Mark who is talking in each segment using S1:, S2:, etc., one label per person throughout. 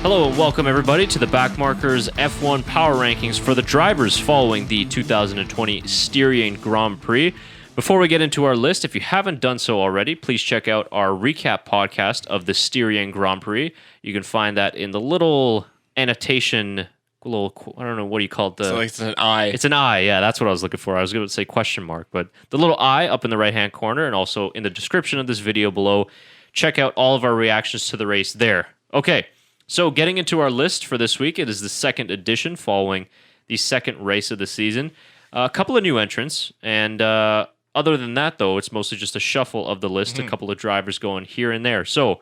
S1: Hello and welcome everybody to the Backmarkers F1 Power Rankings for the drivers following the 2020 Styrian Grand Prix. Before we get into our list, if you haven't done so already, please check out our recap podcast of the Styrian Grand Prix. You can find that in the little annotation, I don't know, what do you call it?
S2: So like it's an eye.
S1: It's an eye, yeah, that's what I was looking for. I was going to say question mark, but the little eye up in the right-hand corner and also in the description of this video below. Check out all of our reactions to the race there. Okay. So getting into our list for this week, it is the second edition following the second race of the season. A couple of new entrants, and other than that, though, it's mostly just a shuffle of the list, a couple of drivers going here and there. So,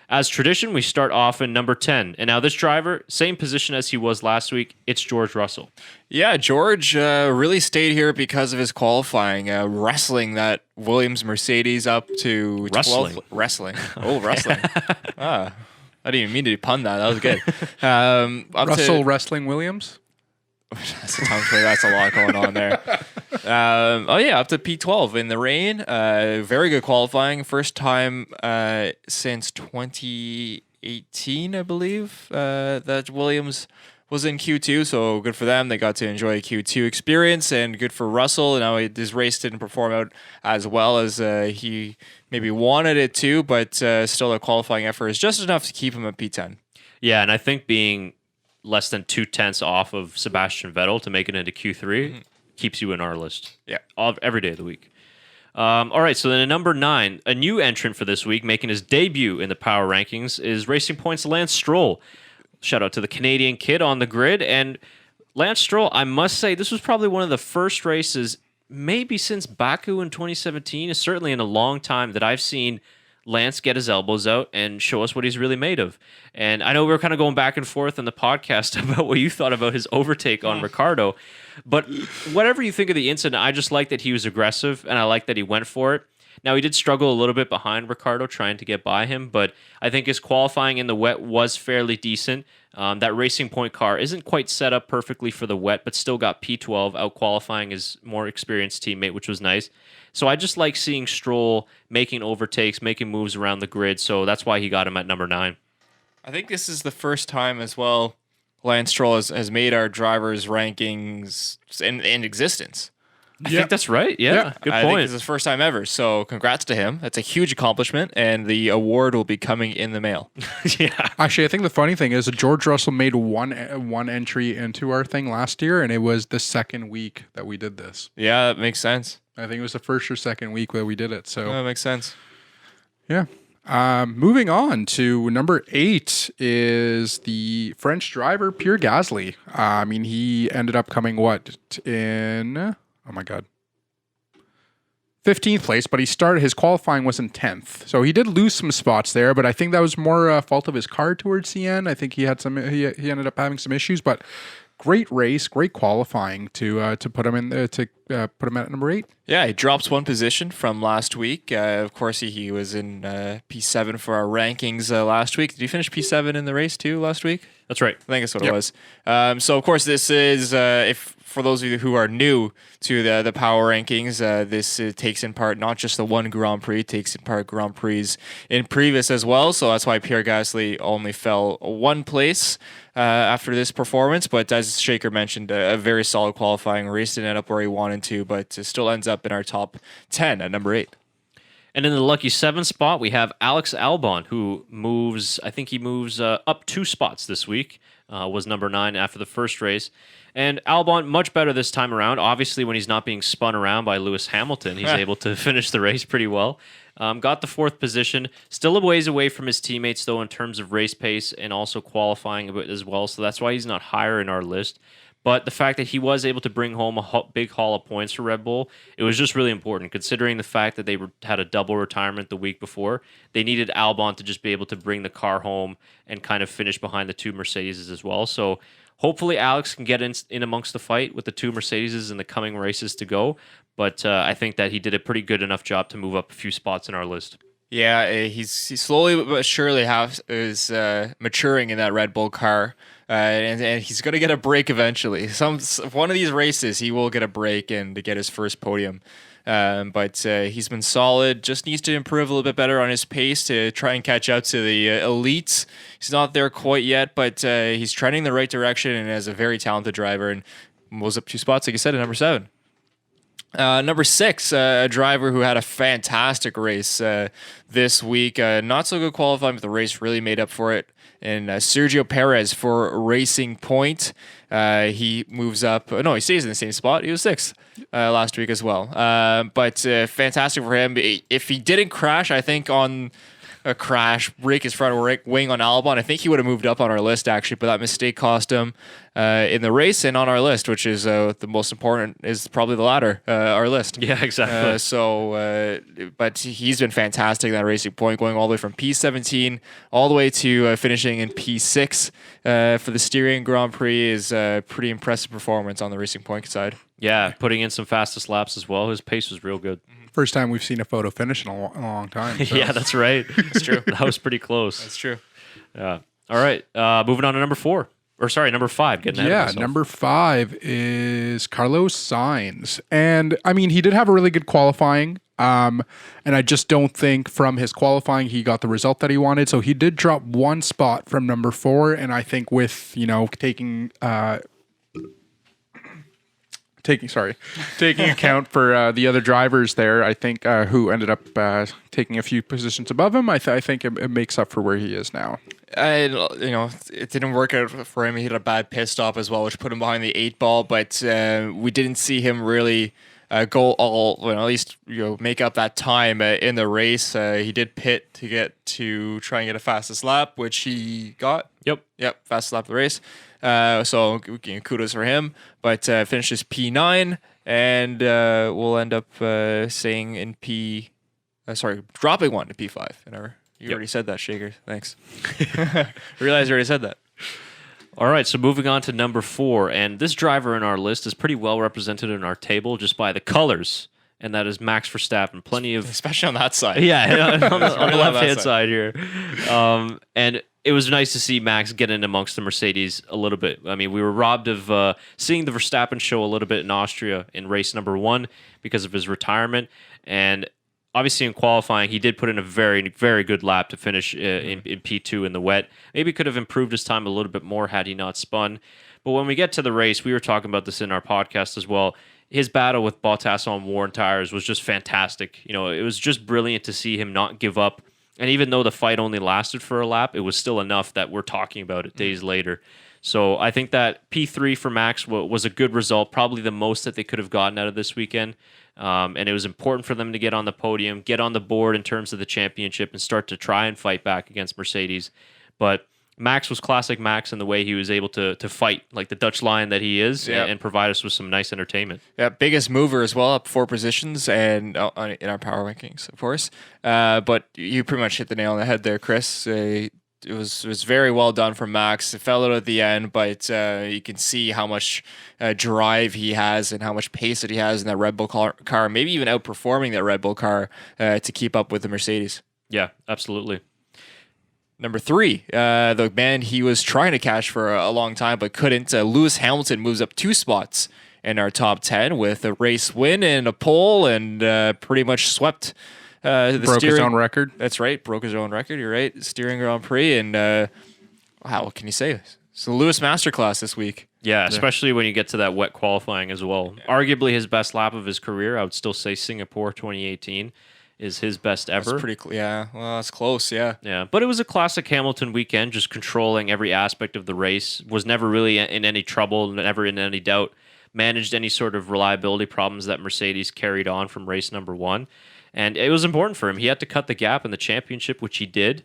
S1: as tradition, we start off in number 10. And now this driver, same position as he was last week, it's George Russell.
S2: Yeah, George really stayed here because of his qualifying, wrestling that Williams Mercedes up to 12th. Wrestling. Oh, wrestling. I didn't even mean to pun that. That was good.
S3: Russell wrestling Williams?
S2: That's a tongue twister. That's a lot going on there. Up to P12 in the rain. Very good qualifying. First time since 2018, I believe, that Williams was in Q2, so good for them. They got to enjoy a Q2 experience, and good for Russell. Now his race didn't perform out as well as he maybe wanted it to, but still a qualifying effort is just enough to keep him at P10.
S1: Yeah, and I think being less than 2/10 off of Sebastian Vettel to make it into Q3 keeps you in our list.
S2: Yeah,
S1: every day of the week. All right, so then at number 9, a new entrant for this week, making his debut in the Power Rankings, is Racing Point's Lance Stroll. Shout out to the Canadian kid on the grid. And Lance Stroll, I must say, this was probably one of the first races, maybe since Baku in 2017, certainly in a long time, that I've seen Lance get his elbows out and show us what he's really made of. And I know we were kind of going back and forth in the podcast about what you thought about his overtake on Ricciardo. But whatever you think of the incident, I just like that he was aggressive, and I like that he went for it. Now, he did struggle a little bit behind Ricciardo trying to get by him, but I think his qualifying in the wet was fairly decent. That Racing Point car isn't quite set up perfectly for the wet, but still got P12, out-qualifying his more experienced teammate, which was nice. So I just like seeing Stroll making overtakes, making moves around the grid, so that's why he got him at number 9.
S2: I think this is the first time as well Lance Stroll has made our drivers' rankings in existence.
S1: I think that's right. Yeah. Good point.
S2: I think it's his first time ever. So congrats to him. That's a huge accomplishment, and the award will be coming in the mail.
S1: Yeah.
S3: Actually, I think the funny thing is that George Russell made one entry into our thing last year, and it was the second week that we did this.
S2: Yeah, that makes sense.
S3: I think it was the first or second week that we did it. So
S2: that makes sense.
S3: Yeah. Moving on to number 8 is the French driver Pierre Gastly. He ended up coming in... Oh my God. 15th place, but his qualifying was in 10th. So he did lose some spots there, but I think that was more fault of his car towards the end. I think he ended up having some issues, but great race, great qualifying to put him in to put him at number 8.
S2: Yeah, he drops one position from last week. Of course, he was in P7 for our rankings last week. Did he finish P7 in the race too last week?
S1: That's right.
S2: I think that's what it was. So, of course, this is, for those of you who are new to the power rankings, this takes in part not just the one Grand Prix, takes in part Grand Prix in previous as well. So that's why Pierre Gastly only fell one place after this performance. But as Shaker mentioned, a very solid qualifying race. Didn't end up where he wanted to, but still ends up in our top 10 at number 8.
S1: And in the lucky 7 spot, we have Alex Alban, who moves up 2 spots this week, was number 9 after the first race. And Alban, much better this time around. Obviously, when he's not being spun around by Lewis Hamilton, he's able to finish the race pretty well. Got the 4th position. Still a ways away from his teammates, though, in terms of race pace and also qualifying a bit as well. So that's why he's not higher in our list. But the fact that he was able to bring home a big haul of points for Red Bull, it was just really important, considering the fact that they had a double retirement the week before. They needed Albon to just be able to bring the car home and kind of finish behind the 2 Mercedes as well. So hopefully Alex can get in amongst the fight with the 2 Mercedes in the coming races to go. But I think that he did a pretty good enough job to move up a few spots in our list.
S2: Yeah, he's slowly but surely is maturing in that Red Bull car. And he's going to get a break eventually. One of these races, he will get a break and to get his first podium But he's been solid. Just needs to improve a little bit better on his pace to try and catch up to the elites. He's not there quite yet, but he's trending the right direction and is a very talented driver and moves up 2 spots, like you said, at number 7. Number 6, a driver who had a fantastic race this week. Not so good qualifying, but the race really made up for it. And Sergio Perez for Racing Point. He moves up. No, he stays in the same spot. He was 6th last week as well. But fantastic for him. If he didn't crash, I think on a crash, break his front wing on Alban, I think he would have moved up on our list, actually. But that mistake cost him in the race and on our list, which is the most important, is probably the latter, our list.
S1: Yeah, exactly.
S2: But he's been fantastic in that Racing Point, going all the way from P17 all the way to finishing in P6 for the Styrian Grand Prix is a pretty impressive performance on the Racing Point side.
S1: Yeah, putting in some fastest laps as well. His pace was real good.
S3: First time we've seen a photo finish in a long time. So.
S1: Yeah, that's right. That's true. That was pretty close.
S2: That's true.
S1: Yeah. All right. Moving on to number 4. Or sorry, number 5. Getting ahead of myself.
S3: Number 5 is Carlos Sainz. And I mean, he did have a really good qualifying. And I just don't think from his qualifying he got the result that he wanted. So he did drop 1 spot from number 4. And I think with, taking account for the other drivers there, I think who ended up taking a few positions above him, I think it makes up for where he is now.
S2: It didn't work out for him. He had a bad pit stop as well, which put him behind the 8 ball. But we didn't see him really go all, at least make up that time in the race. He did pit to try and get a fastest lap, which he got. Yep, fastest lap of the race. So kudos for him. But finishes P9, and we'll end up staying in dropping 1 to P5. You already said that, Shaker. Thanks. I realized I already said that.
S1: All right, so moving on to number 4, and this driver in our list is pretty well represented in our table just by the colors, and that is Max Verstappen. Plenty of,
S2: especially on that side.
S1: Yeah, on the left-hand side here, and it was nice to see Max get in amongst the Mercedes a little bit. I mean, we were robbed of seeing the Verstappen show a little bit in Austria in race number 1 because of his retirement, and obviously in qualifying, he did put in a very, very good lap to finish in P2 in the wet. Maybe could have improved his time a little bit more had he not spun. But when we get to the race, we were talking about this in our podcast as well. His battle with Bottas on worn tires was just fantastic. It was just brilliant to see him not give up. And even though the fight only lasted for a lap, it was still enough that we're talking about it days later. So I think that P3 for Max was a good result, probably the most that they could have gotten out of this weekend. And it was important for them to get on the podium, get on the board in terms of the championship, and start to try and fight back against Mercedes. But Max was classic Max in the way he was able to fight like the Dutch Lion that he is, and provide us with some nice entertainment. Yeah,
S2: biggest mover as well, up 4 positions, and in our power rankings, of course. But you pretty much hit the nail on the head there, Chris. It was very well done from Max. It fell out at the end, but you can see how much drive he has and how much pace that he has in that Red Bull car, maybe even outperforming that Red Bull car to keep up with the Mercedes.
S1: Yeah, absolutely.
S2: Number 3, the man he was trying to catch for a long time but couldn't. Lewis Hamilton moves up 2 spots in our top 10 with a race win and a pole, and pretty much swept.
S3: Broke his own record.
S2: That's right. Broke his own record. You're right. Styrian Grand Prix. And what can you say? It's the Lewis Masterclass this week.
S1: Yeah, especially when you get to that wet qualifying as well. Yeah. Arguably his best lap of his career. I would still say Singapore 2018 is his best ever.
S2: That's pretty yeah. Well, that's close, yeah.
S1: Yeah, but it was a classic Hamilton weekend, just controlling every aspect of the race. Was never really in any trouble, never in any doubt. Managed any sort of reliability problems that Mercedes carried on from race number 1. And it was important for him. He had to cut the gap in the championship, which he did.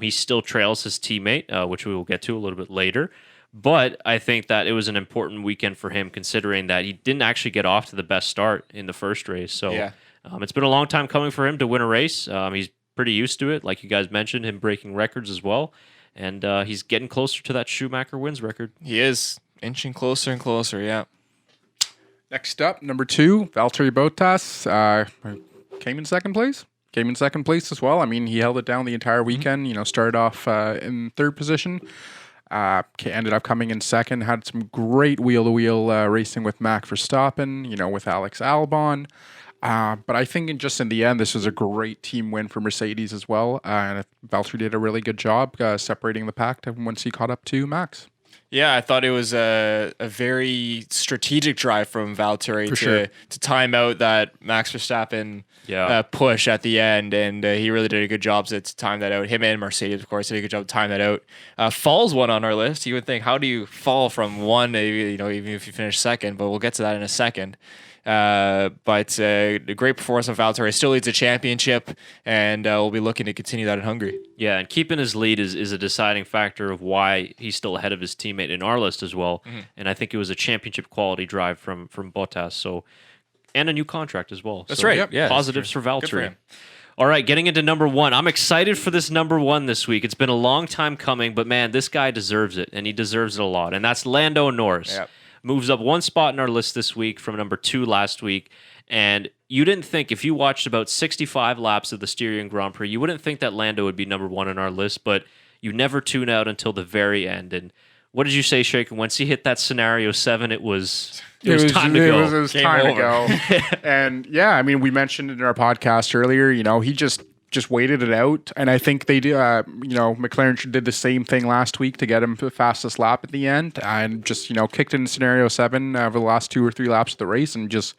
S1: He still trails his teammate, which we will get to a little bit later. But I think that it was an important weekend for him, considering that he didn't actually get off to the best start in the first race. So it's been a long time coming for him to win a race. He's pretty used to it, like you guys mentioned, him breaking records as well. And he's getting closer to that Schumacher wins record.
S2: He is inching closer and closer, yeah.
S3: Next up, number 2, Valtteri Bottas. Came in second place as well. I mean, he held it down the entire weekend. Started off in 3rd position. Ended up coming in 2nd. Had some great wheel-to-wheel racing with Max Verstappen. With Alex Albon. But I think just in the end, this was a great team win for Mercedes as well. And Valtteri did a really good job separating the pack once he caught up to Max.
S2: Yeah, I thought it was a very strategic drive from Valtteri to time out that Max Verstappen push at the end, and he really did a good job to time that out. Him and Mercedes, of course, did a good job to time that out. Falls one on our list. You would think, how do you fall from one, even if you finish second? But we'll get to that in a second. But a great performance of Valtteri. Still leads a championship, and we'll be looking to continue that in Hungary.
S1: Yeah, and keeping his lead is a deciding factor of why he's still ahead of his teammate in our list as well. Mm-hmm. And I think it was a championship quality drive from Bottas. So, and a new contract as well.
S2: That's right.
S1: Yeah, positives for Valtteri. All right, getting into number one. I'm excited for this number one this week. It's been a long time coming, but man, this guy deserves it, and he deserves it a lot. And that's Lando Norris.
S2: Yep.
S1: Moves up one spot in our list this week from number 2 last week. And you didn't think, if you watched about 65 laps of the Styrian Grand Prix, you wouldn't think that Lando would be number 1 on our list, but you never tune out until the very end. And what did you say, Shaken? Once he hit that scenario 7, it was time to go.
S3: It was time to go. And yeah, I mean, we mentioned in our podcast earlier, he just waited it out, and I think they do. McLaren did the same thing last week to get him the fastest lap at the end, and just kicked in scenario 7 over the last 2 or 3 laps of the race, and just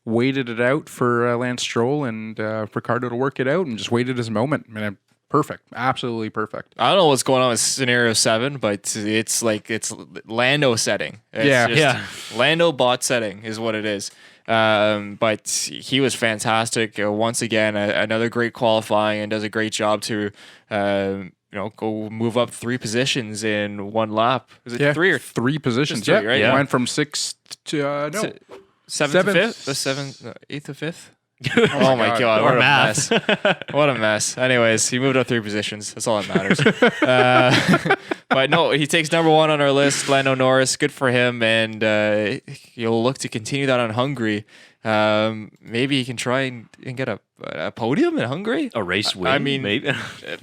S3: waited it out for Lance Stroll and Ricciardo to work it out, and just waited his moment. I mean, perfect, absolutely perfect.
S2: I don't know what's going on with scenario 7, but it's Lando setting. It's Lando bot setting is what it is. But he was fantastic. Once again, another great qualifying, and does a great job to, go move up 3 positions in 1 lap. Was it 3 or
S3: 3 positions?
S2: Three, right?
S3: Yeah. Went from 6th to
S2: 7th to 5th. The 8th to 5th. Oh my God! What a mess! What a mess. Anyways, he moved up 3 positions. That's all that matters. But no, he takes number 1 on our list. Lando Norris, good for him, and you'll look to continue that on Hungary. Maybe he can try and get a podium in Hungary,
S1: a race win.
S2: I mean,
S1: maybe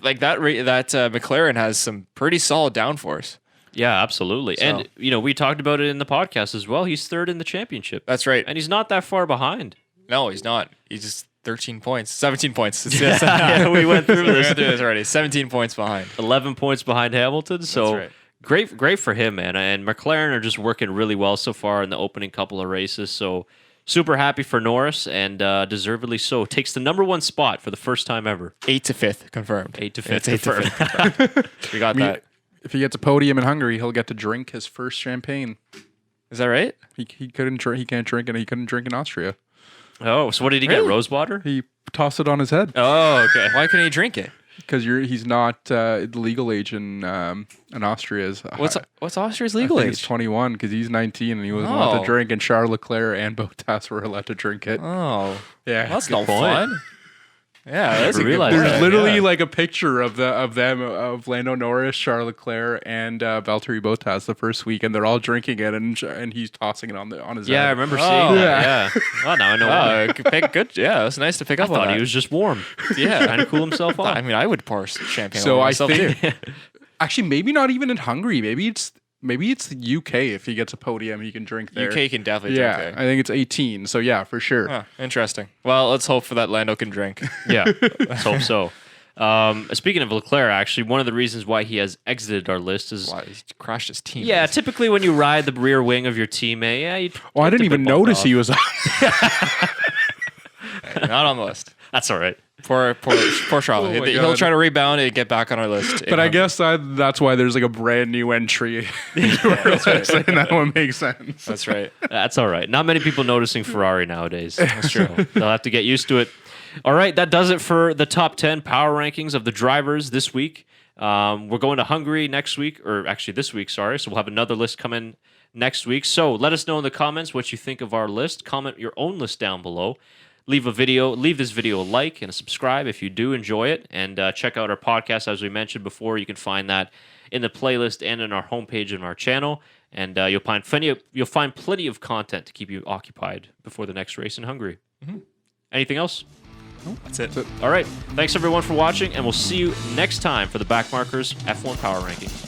S2: like that McLaren has some pretty solid downforce.
S1: Yeah, absolutely. So. And we talked about it in the podcast as well. He's 3rd in the championship.
S2: That's right,
S1: and he's not that far behind.
S2: No, he's not. He's just 13 points. 17 points.
S1: Yeah, we went through this
S2: already. 17 points behind.
S1: 11 points behind Hamilton. So
S2: right.
S1: Great for him, man. And McLaren are just working really well so far in the opening couple of races. So super happy for Norris, and deservedly so. Takes the number 1 spot for the first time ever.
S2: 8 to 5th confirmed.
S1: 8 to 5th
S2: confirmed. We got that.
S3: If he gets a podium in Hungary, he'll get to drink his first champagne.
S2: Is that right?
S3: He couldn't drink. He can't drink, and he couldn't drink in Austria.
S1: Oh, so what did he get? Rose water?
S3: He tossed it on his head.
S1: Oh, okay.
S2: Why couldn't he drink it?
S3: Because he's not the legal age in Austria.
S2: What's Austria's legal age?
S3: It's 21 because he's 19 and he wasn't allowed to drink, and Charles Leclerc and Bottas were allowed to drink it.
S2: Oh,
S3: yeah,
S2: that's no fun. Yeah, that's
S3: there's literally like a picture of Lando Norris, Charles Leclerc, and Valtteri Bottas the first week, and they're all drinking it, and he's tossing it on his head.
S1: Yeah, I remember seeing that. Yeah. Well, now I know why.
S2: Good. Yeah, it was nice to pick up on that.
S1: I thought he was just warm.
S2: Yeah,
S1: trying to cool himself off.
S2: I mean, I would pour champagne
S3: so
S2: on
S3: I
S2: myself
S3: think,
S2: too.
S3: Actually, maybe not even in Hungary. Maybe it's the UK. If he gets a podium, he can drink there.
S2: UK can definitely drink there.
S3: I think it's 18. So yeah, for sure.
S2: Huh, interesting. Well, let's hope for that Lando can drink.
S1: Yeah, let's hope so. Speaking of Leclerc, actually, one of the reasons why he has exited our list is
S2: he's crashed his team.
S1: Yeah, typically when you ride the rear wing of your teammate,
S3: I didn't even notice he was.
S2: Not on the list.
S1: That's all right.
S2: Poor Charles. He'll try to rebound and get back on our list.
S3: But I guess that's why there's like a brand new entry. And that one makes sense.
S2: That's right.
S1: That's all right. Not many people noticing Ferrari nowadays. That's true. They'll have to get used to it. All right, that does it for the top 10 power rankings of the drivers this week. We're going to Hungary next week, or actually this week, sorry. So we'll have another list come in next week. So let us know in the comments what you think of our list. Comment your own list down below. Leave this video a like and a subscribe if you do enjoy it, and check out our podcast. As we mentioned before, you can find that in the playlist and in our homepage of our channel, and you'll find plenty of content to keep you occupied before the next race in Hungary. Mm-hmm. Anything else?
S3: No,
S2: that's it.
S1: All right. Thanks everyone for watching, and we'll see you next time for the Backmarkers F1 Power Rankings.